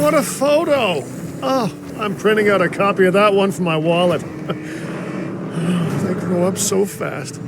what a photo! Oh, I'm printing out a copy of that one for my wallet. They grow up so fast.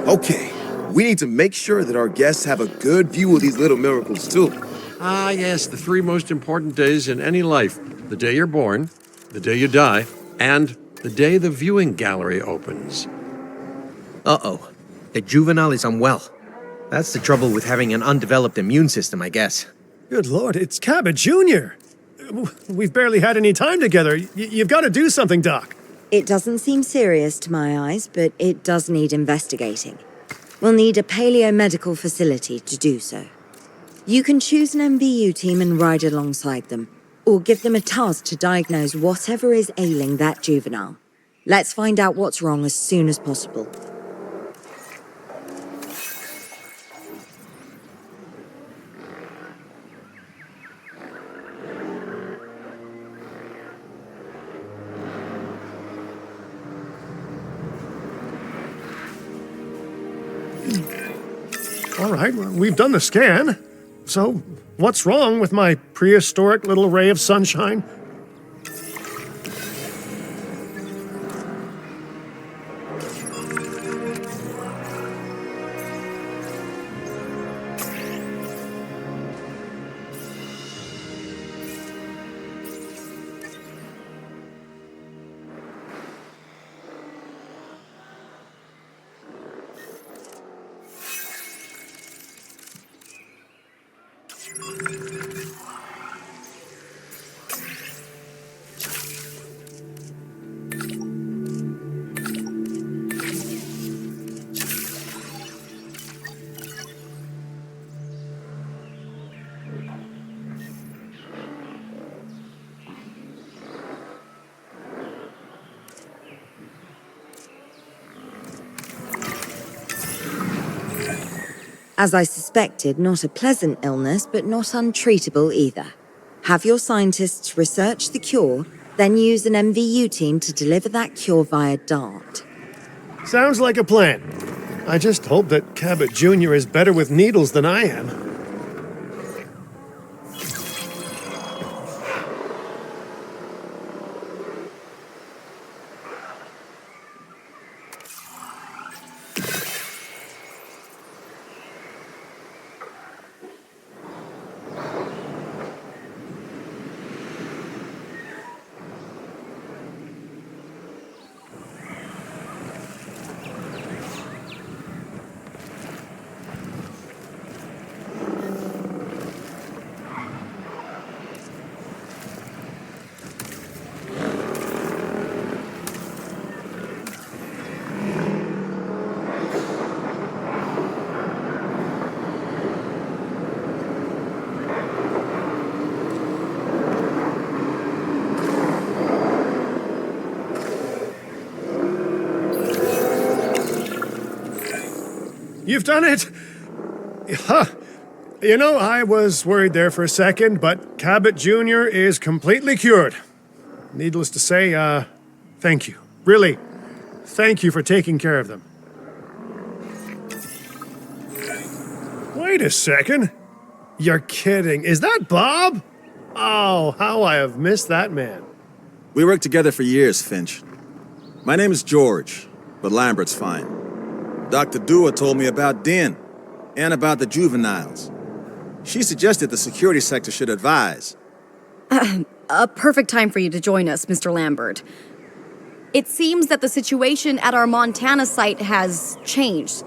Okay, we need to make sure that our guests have a good view of these little miracles, too. Ah, yes, the three most important days in any life. The day you're born, the day you die, and the day the viewing gallery opens. Uh-oh. The juvenile is unwell. That's the trouble with having an undeveloped immune system, I guess. Good Lord, it's Cabot Jr. We've barely had any time together. You've got to do something, Doc. It doesn't seem serious to my eyes, but it does need investigating. We'll need a paleomedical facility to do so. You can choose an MVU team and ride alongside them, or give them a task to diagnose whatever is ailing that juvenile. Let's find out what's wrong as soon as possible. All right, well, we've done the scan. So, what's wrong with my prehistoric little ray of sunshine? As I suspected, not a pleasant illness, but not untreatable either. Have your scientists research the cure, then use an MVU team to deliver that cure via DART. Sounds like a plan. I just hope that Cabot Jr. is better with needles than I am. You've done it! Huh. You know, I was worried there for a second, but Cabot Jr. is completely cured. Needless to say, thank you. Really, thank you for taking care of them. Wait a second. You're kidding. Is that Bob? Oh, how I have missed that man. We worked together for years, Finch. My name is George, but Lambert's fine. Dr. Dua told me about Den, and about the juveniles. She suggested the security sector should advise. A perfect time for you to join us, Mr. Lambert. It seems that the situation at our Montana site has changed.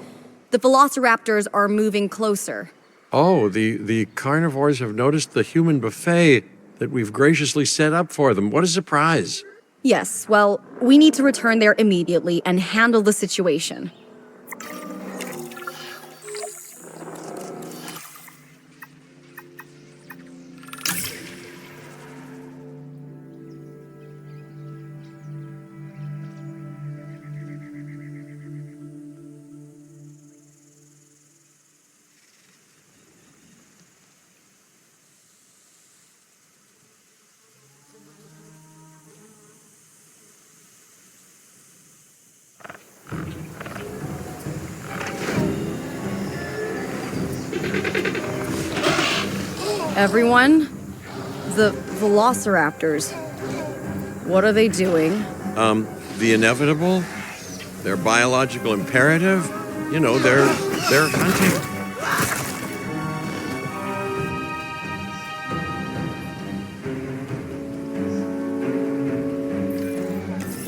The velociraptors are moving closer. Oh, the carnivores have noticed the human buffet that we've graciously set up for them. What a surprise. Yes, well, we need to return there immediately and handle the situation. Everyone? The velociraptors. What are they doing? The inevitable, their biological imperative, you know, they're hunting.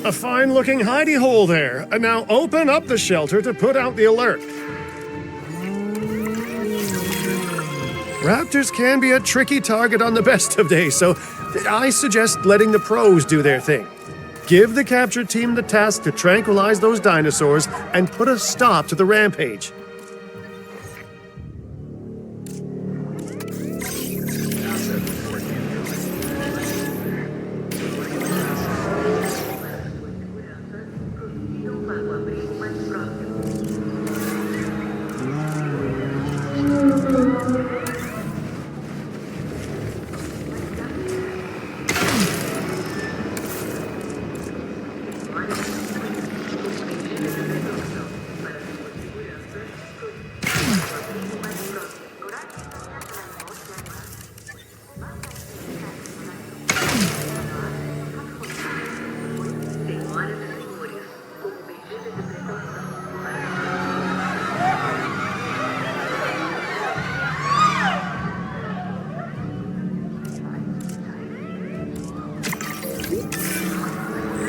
A fine-looking hidey hole there. And now open up the shelter to put out the alert. Raptors can be a tricky target on the best of days, so I suggest letting the pros do their thing. Give the capture team the task to tranquilize those dinosaurs and put a stop to the rampage.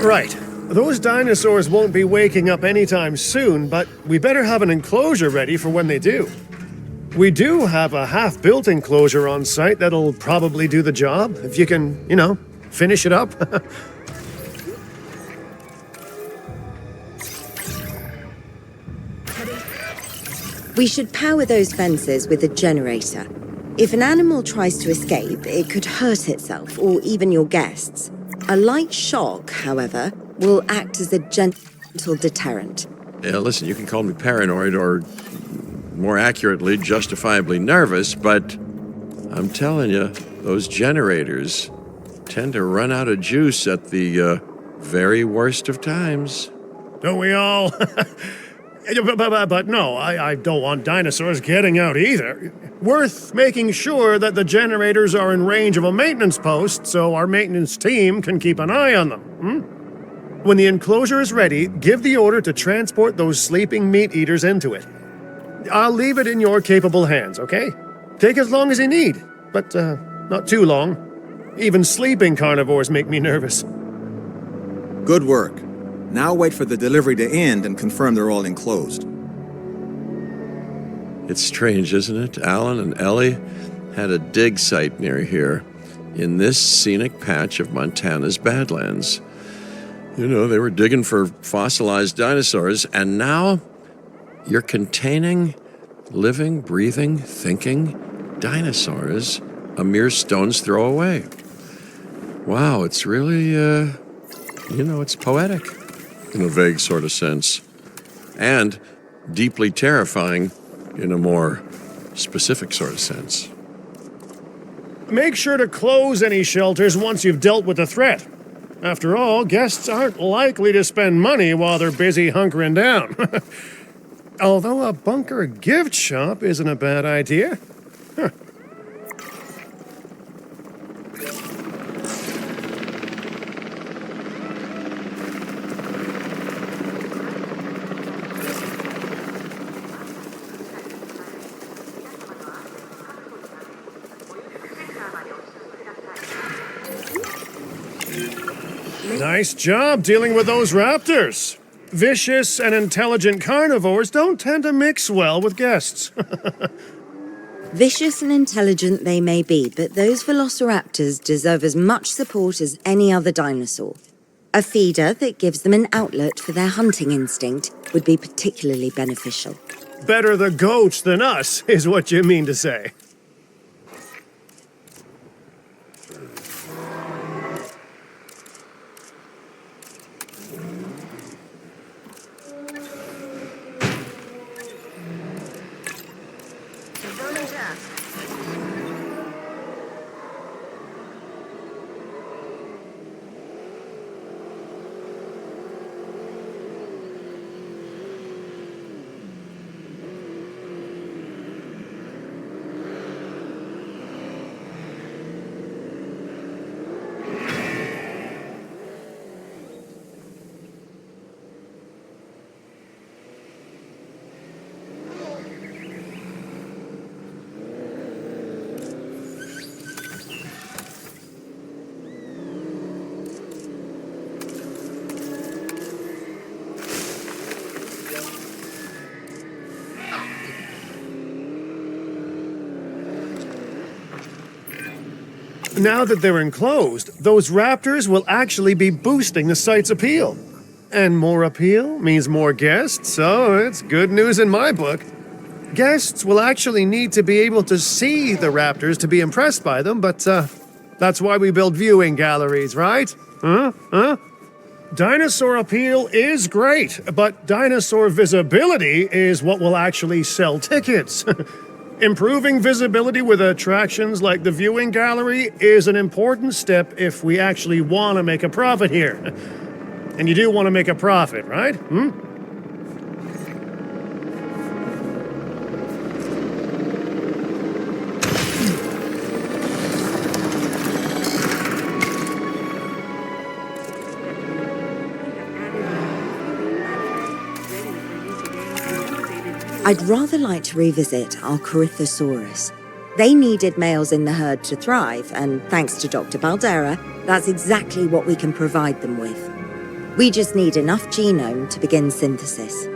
Right. Those dinosaurs won't be waking up anytime soon, but we better have an enclosure ready for when they do. We do have a half-built enclosure on site that'll probably do the job, if you can, finish it up. We should power those fences with a generator. If an animal tries to escape, it could hurt itself or even your guests. A light shock, however, will act as a gentle deterrent. Yeah, listen, you can call me paranoid or, more accurately, justifiably nervous, but I'm telling you, those generators tend to run out of juice at the very worst of times. Don't we all? But no, I don't want dinosaurs getting out either. Worth making sure that the generators are in range of a maintenance post so our maintenance team can keep an eye on them. When the enclosure is ready, give the order to transport those sleeping meat eaters into it. I'll leave it in your capable hands, okay? Take as long as you need, but not too long. Even sleeping carnivores make me nervous. Good work. Now wait for the delivery to end and confirm they're all enclosed. It's strange, isn't it? Alan and Ellie had a dig site near here, in this scenic patch of Montana's Badlands. You know, they were digging for fossilized dinosaurs, and now you're containing living, breathing, thinking dinosaurs a mere stone's throw away. Wow, it's really, it's poetic in a vague sort of sense, and deeply terrifying in a more specific sort of sense. Make sure to close any shelters once you've dealt with the threat. After all, guests aren't likely to spend money while they're busy hunkering down. Although a bunker gift shop isn't a bad idea. Huh. Nice job dealing with those raptors. Vicious and intelligent carnivores don't tend to mix well with guests. Vicious and intelligent they may be, but those velociraptors deserve as much support as any other dinosaur. A feeder that gives them an outlet for their hunting instinct would be particularly beneficial. Better the goats than us, is what you mean to say. Now that they're enclosed, those raptors will actually be boosting the site's appeal. And more appeal means more guests, so it's good news in my book. Guests will actually need to be able to see the raptors to be impressed by them, but that's why we build viewing galleries, right? Huh? Dinosaur appeal is great, but dinosaur visibility is what will actually sell tickets. Improving visibility with attractions like the viewing gallery is an important step if we actually want to make a profit here. And you do want to make a profit, right? I'd rather like to revisit our Corythosaurus. They needed males in the herd to thrive, and thanks to Dr. Baldera, that's exactly what we can provide them with. We just need enough genome to begin synthesis.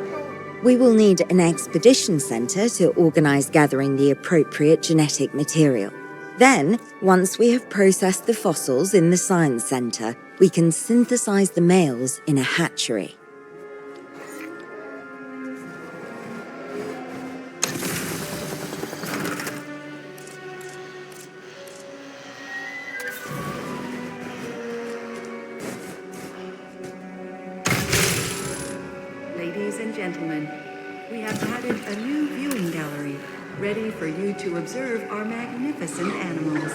We will need an expedition center to organize gathering the appropriate genetic material. Then, once we have processed the fossils in the science center, we can synthesize the males in a hatchery. Ladies and gentlemen, we have added a new viewing gallery, ready for you to observe our magnificent animals.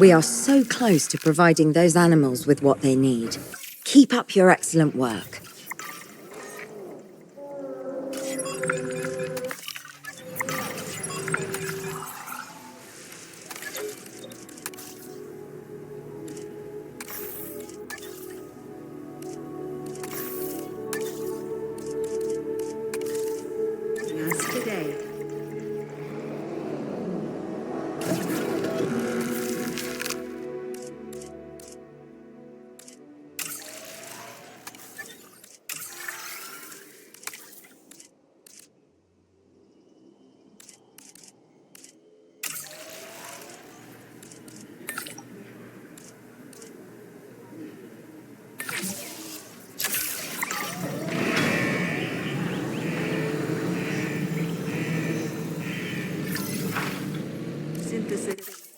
We are so close to providing those animals with what they need. Keep up your excellent work. Us today. Synthesis.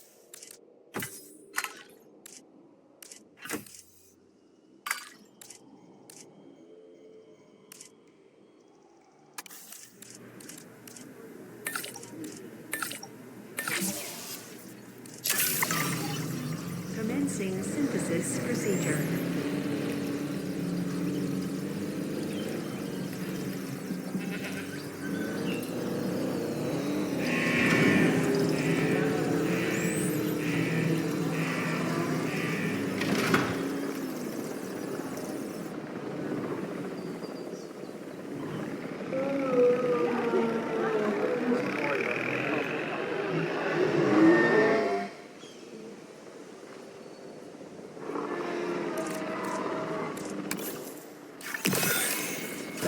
Commencing synthesis procedure.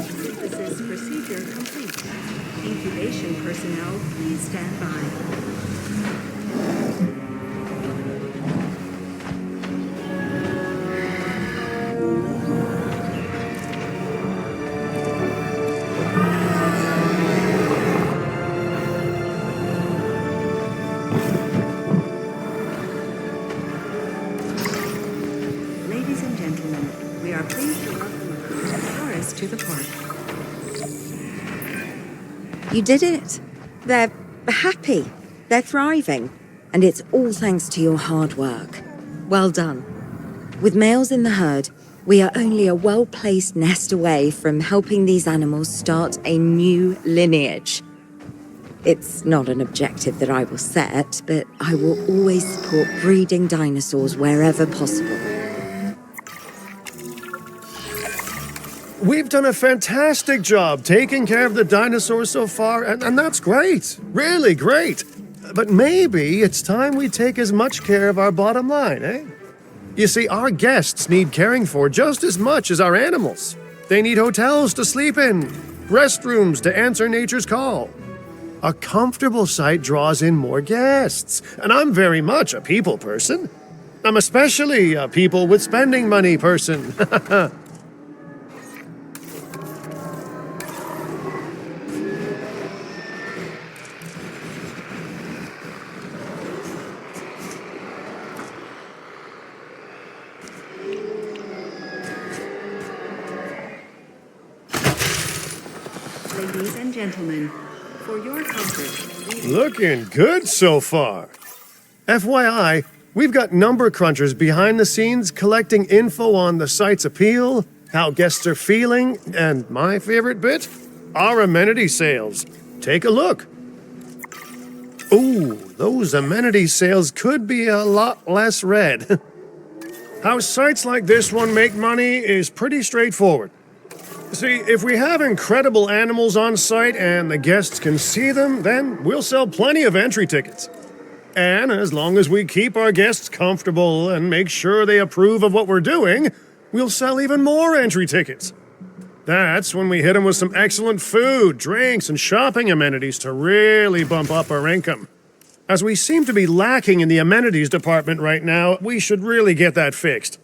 Synthesis procedure complete. Incubation personnel, please stand by. Ladies and gentlemen, we are pleased to welcome a group of tourists to the park. You did it. They're happy. They're thriving. And it's all thanks to your hard work. Well done. With males in the herd, we are only a well-placed nest away from helping these animals start a new lineage. It's not an objective that I will set, but I will always support breeding dinosaurs wherever possible. We've done a fantastic job taking care of the dinosaurs so far, and that's great. Really great. But maybe it's time we take as much care of our bottom line, eh? You see, our guests need caring for just as much as our animals. They need hotels to sleep in, restrooms to answer nature's call. A comfortable site draws in more guests, and I'm very much a people person. I'm especially a people with spending money person. Ladies and gentlemen, for your comfort, we Looking good so far. FYI, we've got number crunchers behind the scenes collecting info on the site's appeal, how guests are feeling, and my favorite bit, our amenity sales. Take a look. Ooh, those amenity sales could be a lot less red. How sites like this one make money is pretty straightforward. See, if we have incredible animals on site and the guests can see them, then we'll sell plenty of entry tickets. And as long as we keep our guests comfortable and make sure they approve of what we're doing, we'll sell even more entry tickets. That's when we hit them with some excellent food, drinks, and shopping amenities to really bump up our income. As we seem to be lacking in the amenities department right now, we should really get that fixed.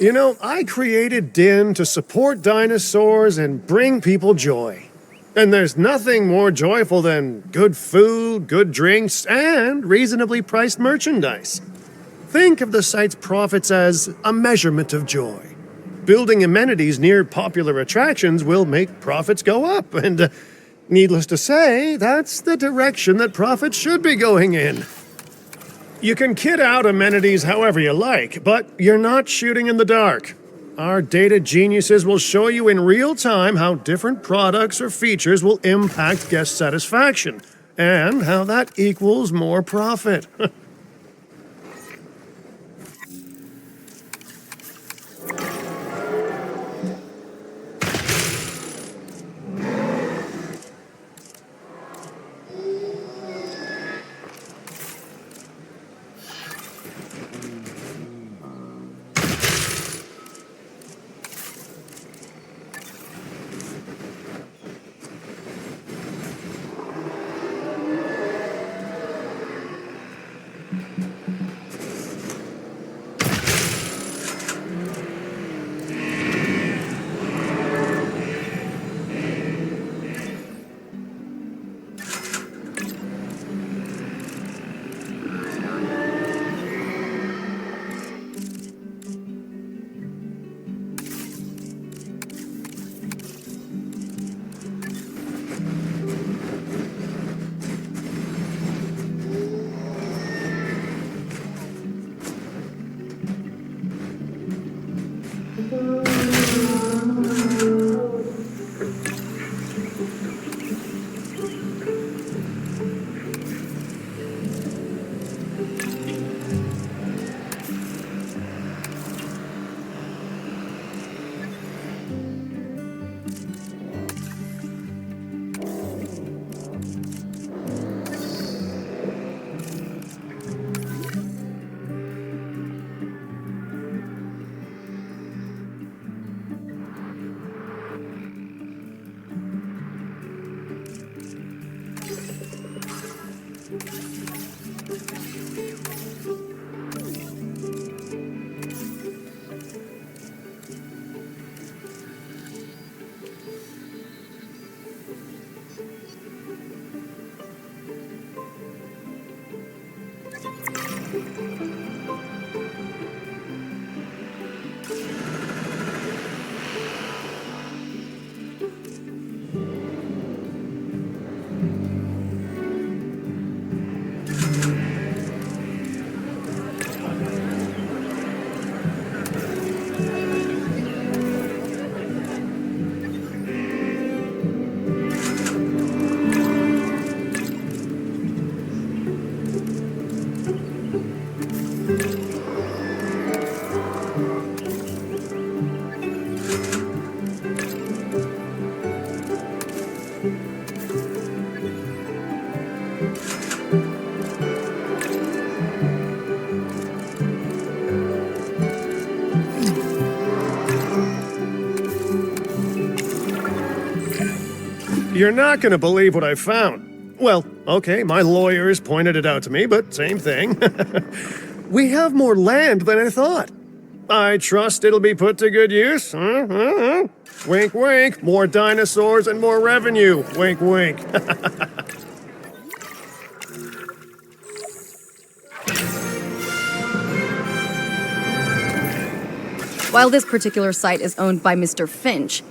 You know, I created Din to support dinosaurs and bring people joy. And there's nothing more joyful than good food, good drinks, and reasonably priced merchandise. Think of the site's profits as a measurement of joy. Building amenities near popular attractions will make profits go up, and needless to say, that's the direction that profits should be going in. You can kit out amenities however you like, but you're not shooting in the dark. Our data geniuses will show you in real time how different products or features will impact guest satisfaction, and how that equals more profit. You're not gonna believe what I found. Well, okay, my lawyers pointed it out to me, but same thing. We have more land than I thought. I trust it'll be put to good use. Wink, wink. More dinosaurs and more revenue. Wink, wink. While this particular site is owned by Mr. Finch,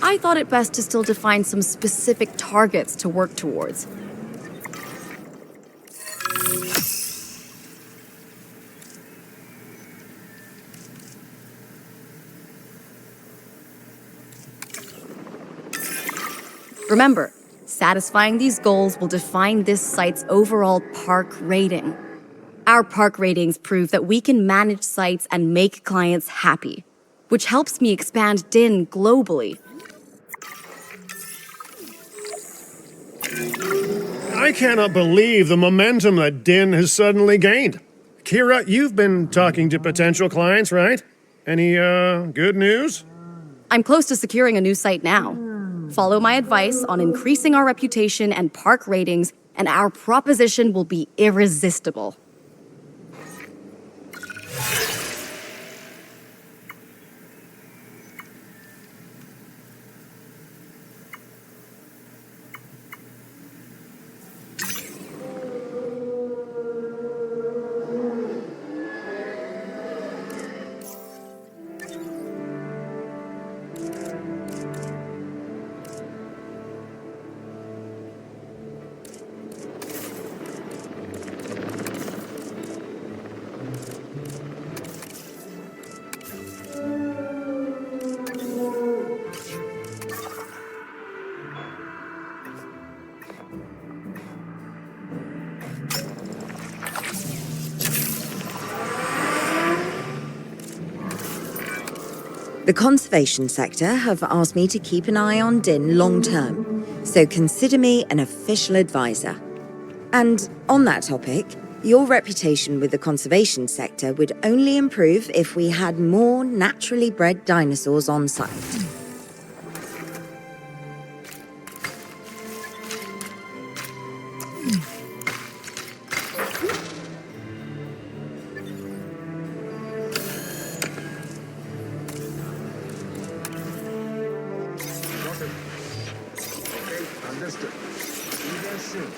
I thought it best to still define some specific targets to work towards. Remember, satisfying these goals will define this site's overall park rating. Our park ratings prove that we can manage sites and make clients happy, which helps me expand Din globally. I cannot believe the momentum that Din has suddenly gained. Kira, you've been talking to potential clients, right? Any, good news? I'm close to securing a new site now. Follow my advice on increasing our reputation and park ratings, and our proposition will be irresistible. The conservation sector have asked me to keep an eye on Din long term, so consider me an official advisor. And on that topic, your reputation with the conservation sector would only improve if we had more naturally bred dinosaurs on site. Understood. See you guys soon.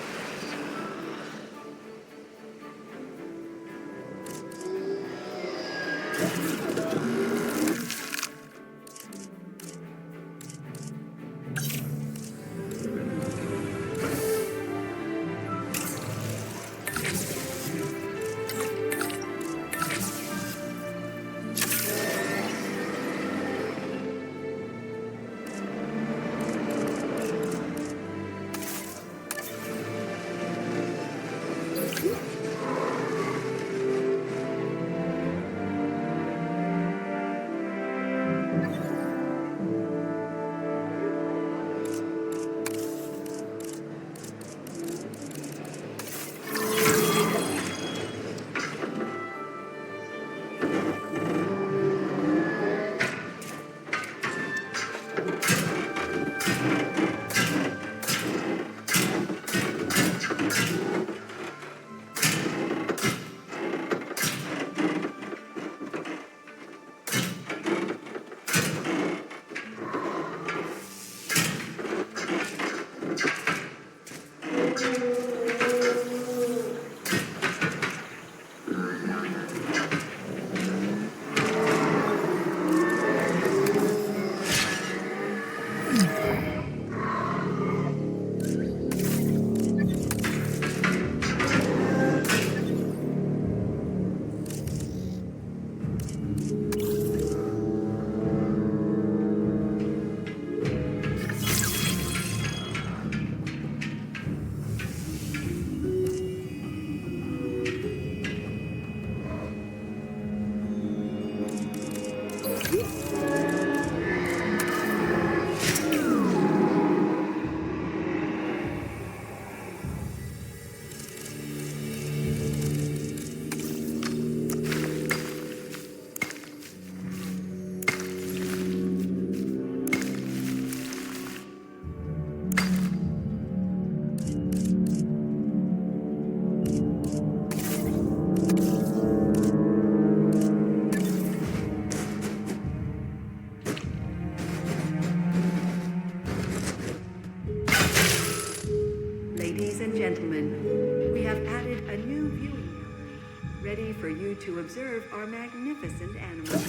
Ladies and gentlemen, we have added a new viewing gallery, ready for you to observe our magnificent animals.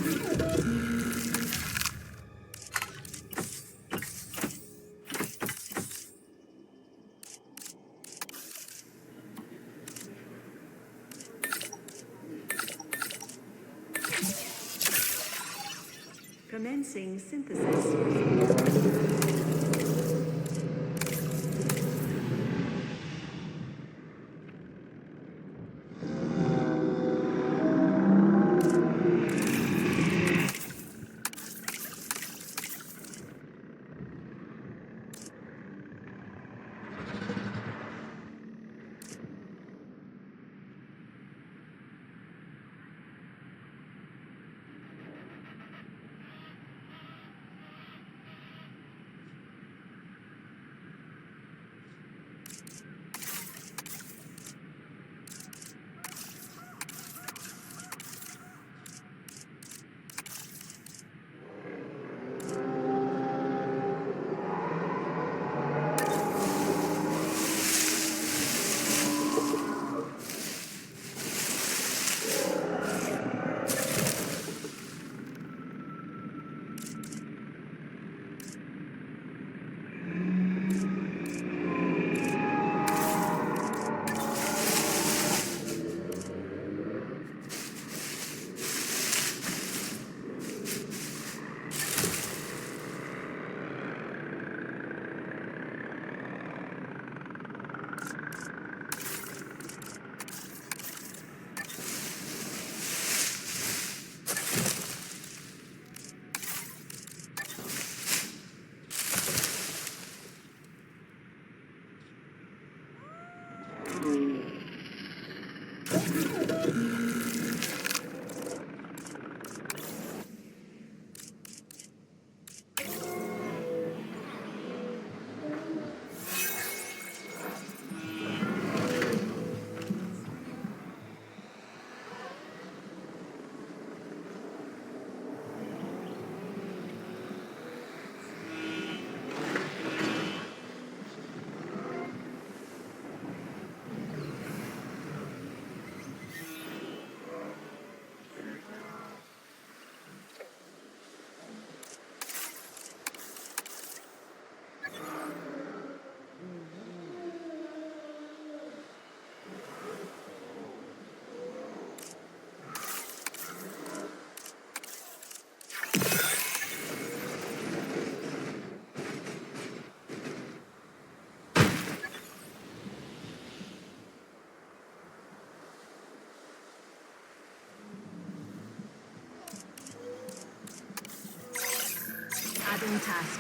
Commencing synthesis. Adding task.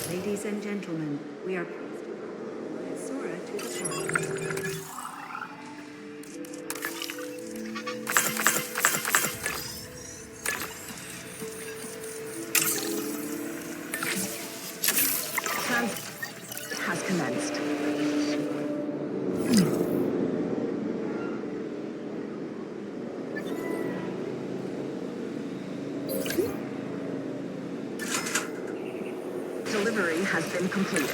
Ladies and gentlemen, we are pleased to welcome Sora to the party. Transport has commenced. Delivery has been completed.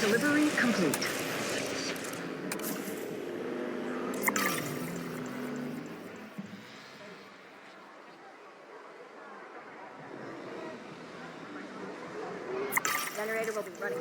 Delivery complete. Generator will be running.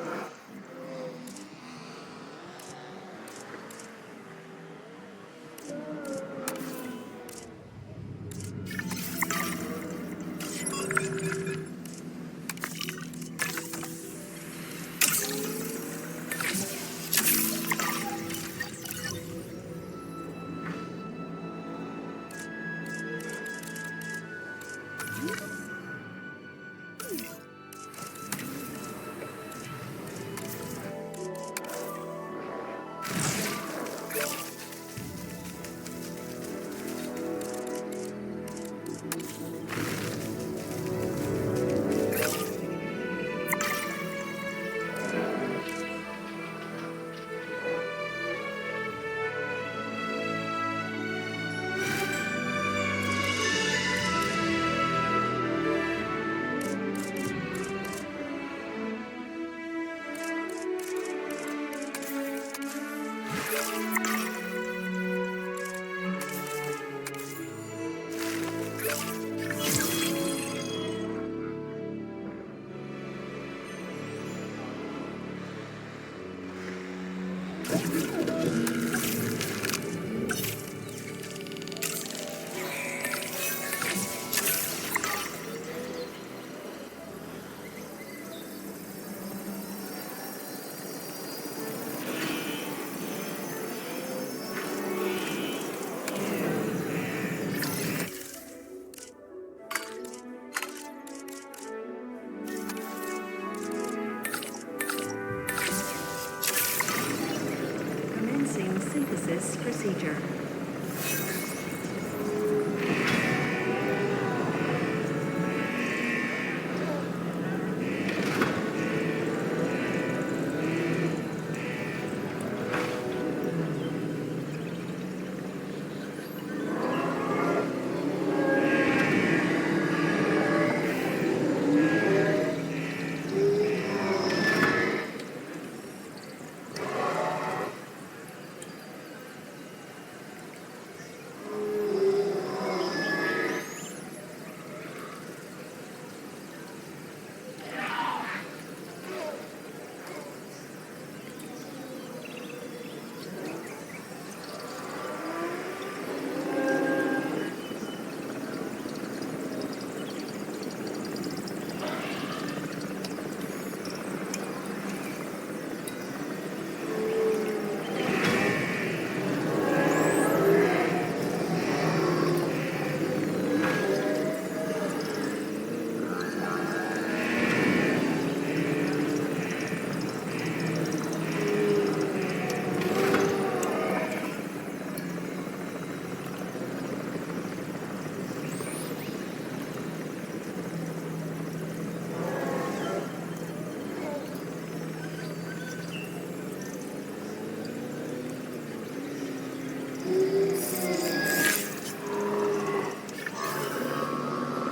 procedure.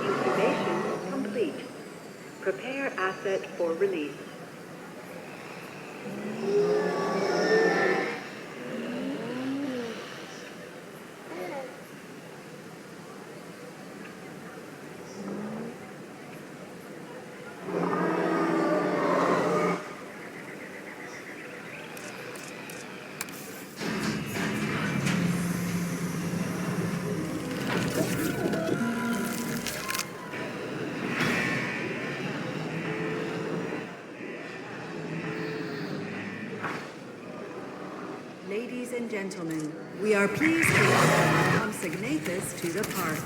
Incubation complete. Prepare asset for release. Ladies and gentlemen, we are pleased to welcome Signathus to the park.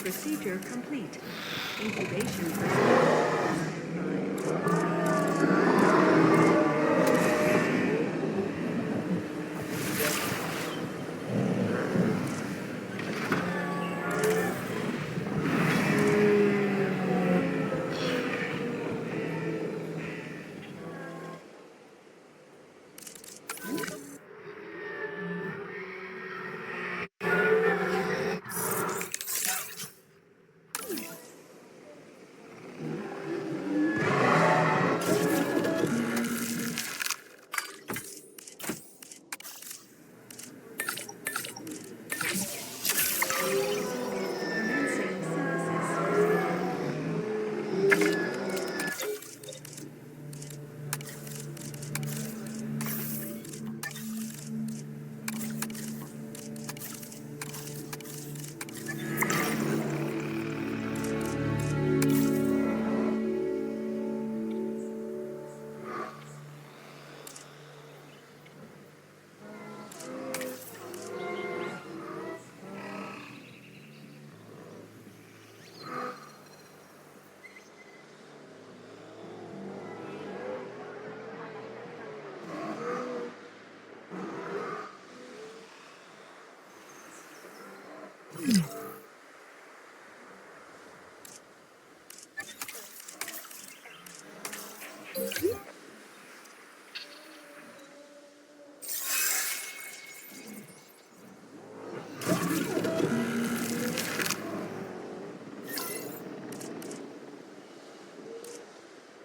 Procedure complete. Incubation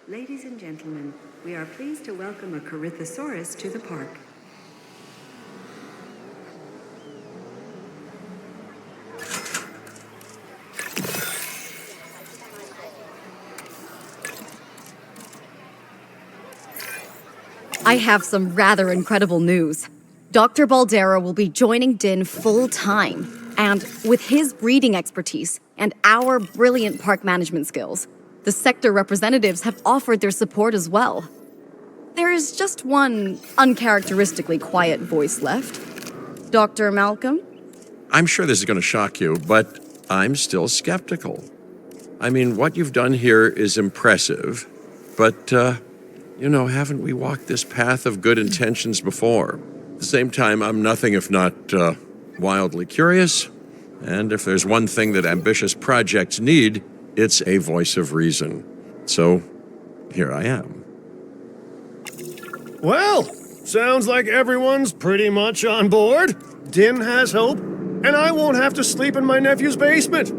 Ladies and gentlemen, we are pleased to welcome a Corythosaurus to the park. I have some rather incredible news. Dr. Baldera will be joining Din full-time, and with his breeding expertise and our brilliant park management skills, the sector representatives have offered their support as well. There is just one uncharacteristically quiet voice left. Dr. Malcolm? I'm sure this is going to shock you, but I'm still skeptical. I mean, what you've done here is impressive, but, haven't we walked this path of good intentions before? At the same time, I'm nothing if not wildly curious, and if there's one thing that ambitious projects need, it's a voice of reason. So, here I am. Well, sounds like everyone's pretty much on board. Din has hope, and I won't have to sleep in my nephew's basement.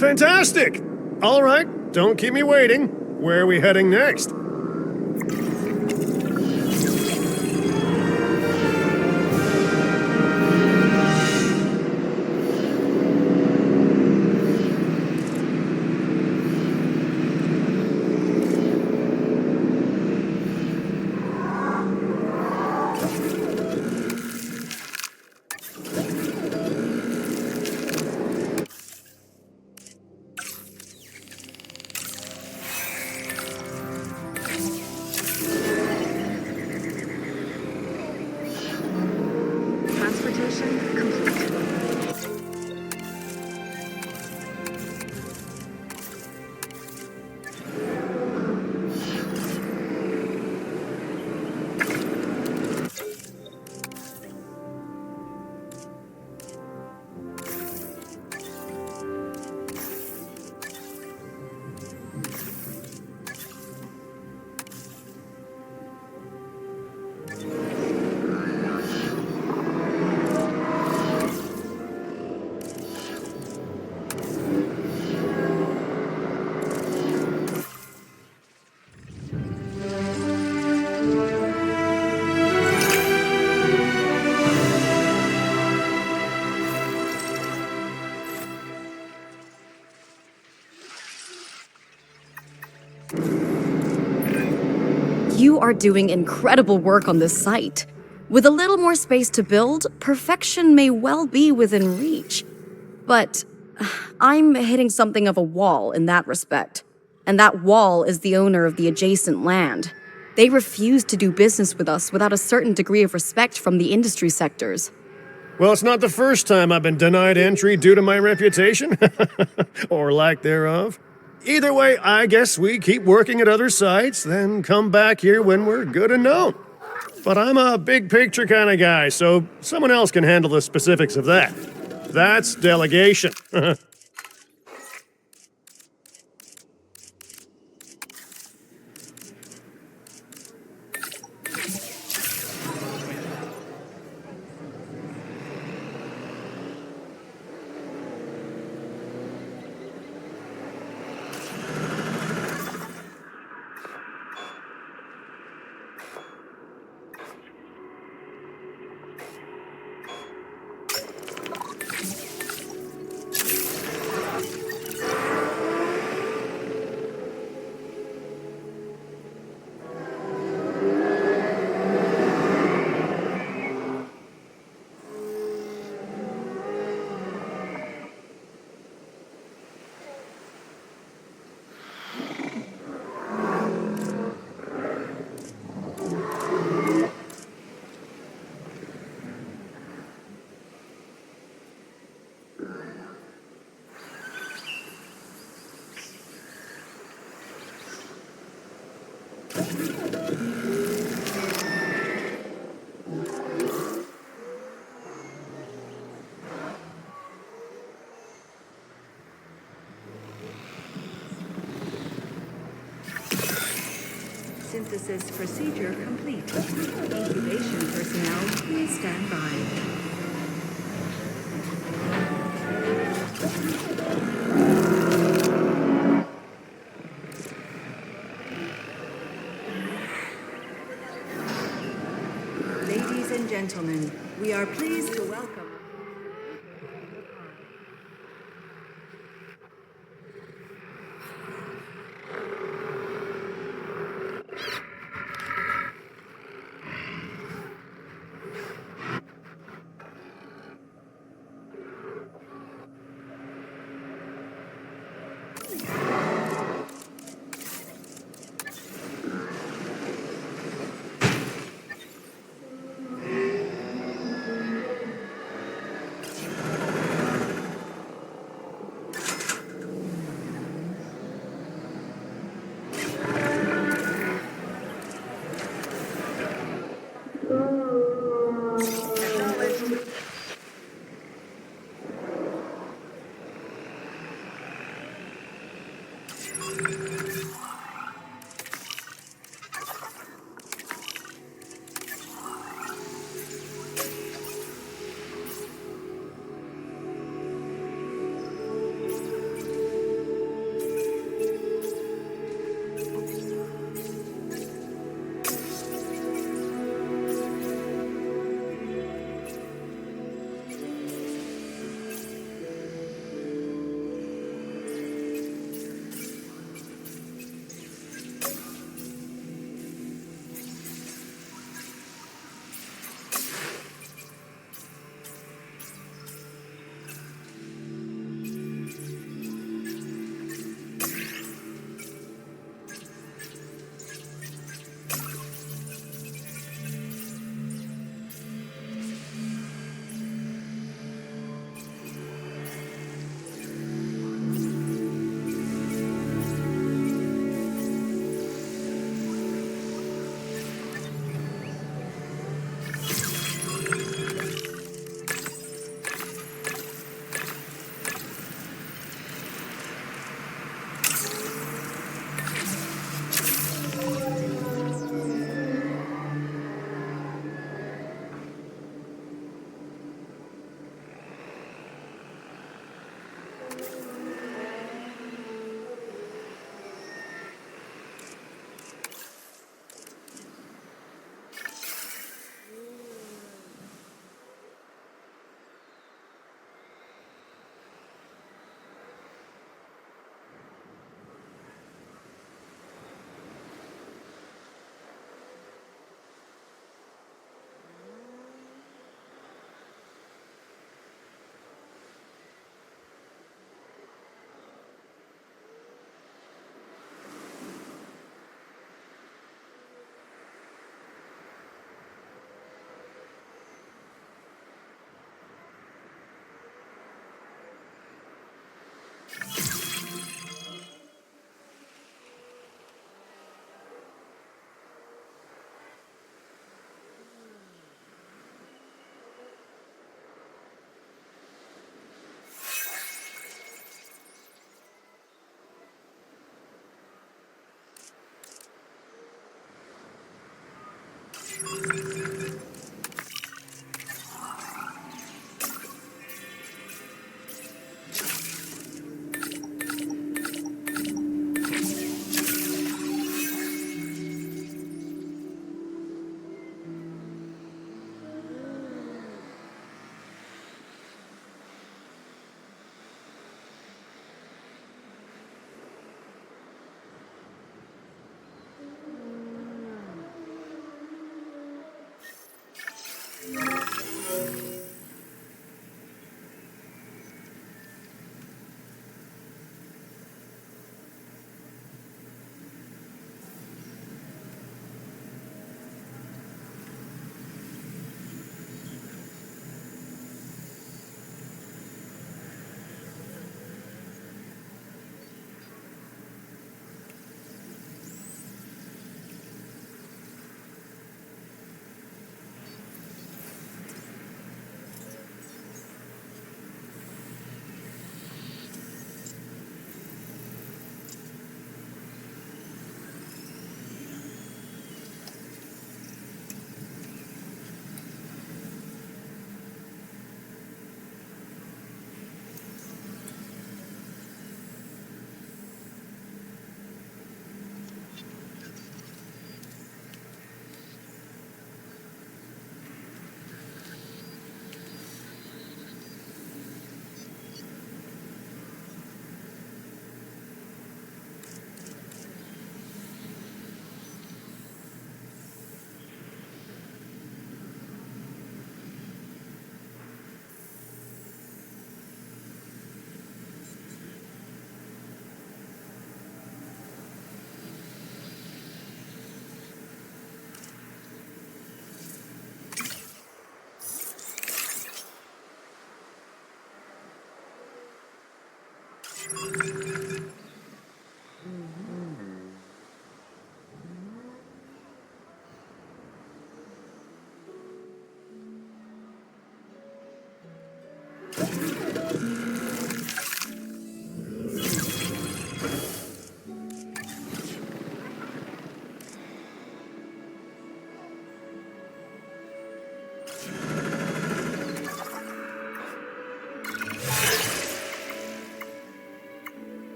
Fantastic! All right, don't keep me waiting. Where are we heading next? Transportation complete. You are doing incredible work on this site. With a little more space to build, perfection may well be within reach. But I'm hitting something of a wall in that respect. And that wall is the owner of the adjacent land. They refuse to do business with us without a certain degree of respect from the industry sectors. Well, it's not the first time I've been denied entry due to my reputation. Or lack thereof. Either way, I guess we keep working at other sites, then come back here when we're good and known. But I'm a big picture kind of guy, so someone else can handle the specifics of that. That's delegation. biosynthesis procedure complete. Incubation personnel, please stand by. Ladies and gentlemen, we are pleased to welcome. Acknowledged.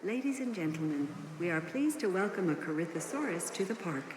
Ladies and gentlemen, we are pleased to welcome a Corythosaurus to the park.